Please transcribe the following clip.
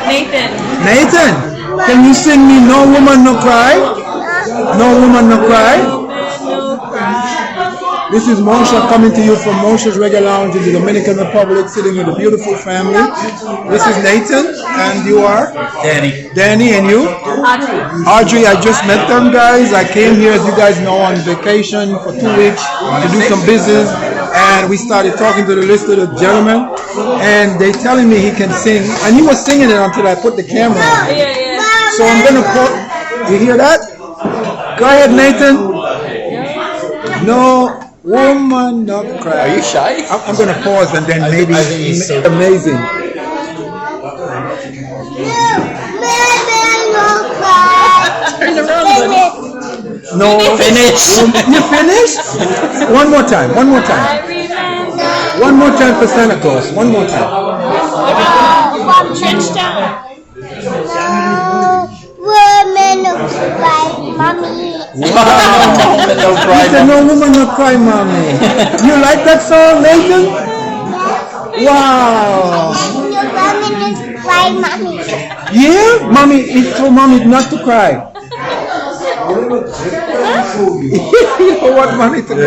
Nathan. Nathan, can you sing me No Woman No Cry? No Woman No Cry. This is Mosha coming to you from Mosha's Reggae Lounge in the Dominican Republic, sitting with a beautiful family. This is Nathan, and you are? Danny. Danny, and you? Audrey, I just met them, guys. I came here, as you guys know, on vacation for 2 weeks to do some business, and we started talking to the list of the gentlemen, and they telling me he can sing, and he was singing it until I put the camera on. So I'm gonna put. You hear that? Go ahead, Nathan. No woman, no cry. Are you shy? I'm gonna pause and then maybe I think he's so amazing. Turn around. No. Finish. You finished? One more time. One more time. One more time for Santa Claus. One more time. Woman no cry, mommy. No cry, He said, no woman no cry, mommy. You like that song, Nathan? Wow. No woman no cry, mommy. Yeah? Mommy, he told mommy not to cry. You know what mommy to do?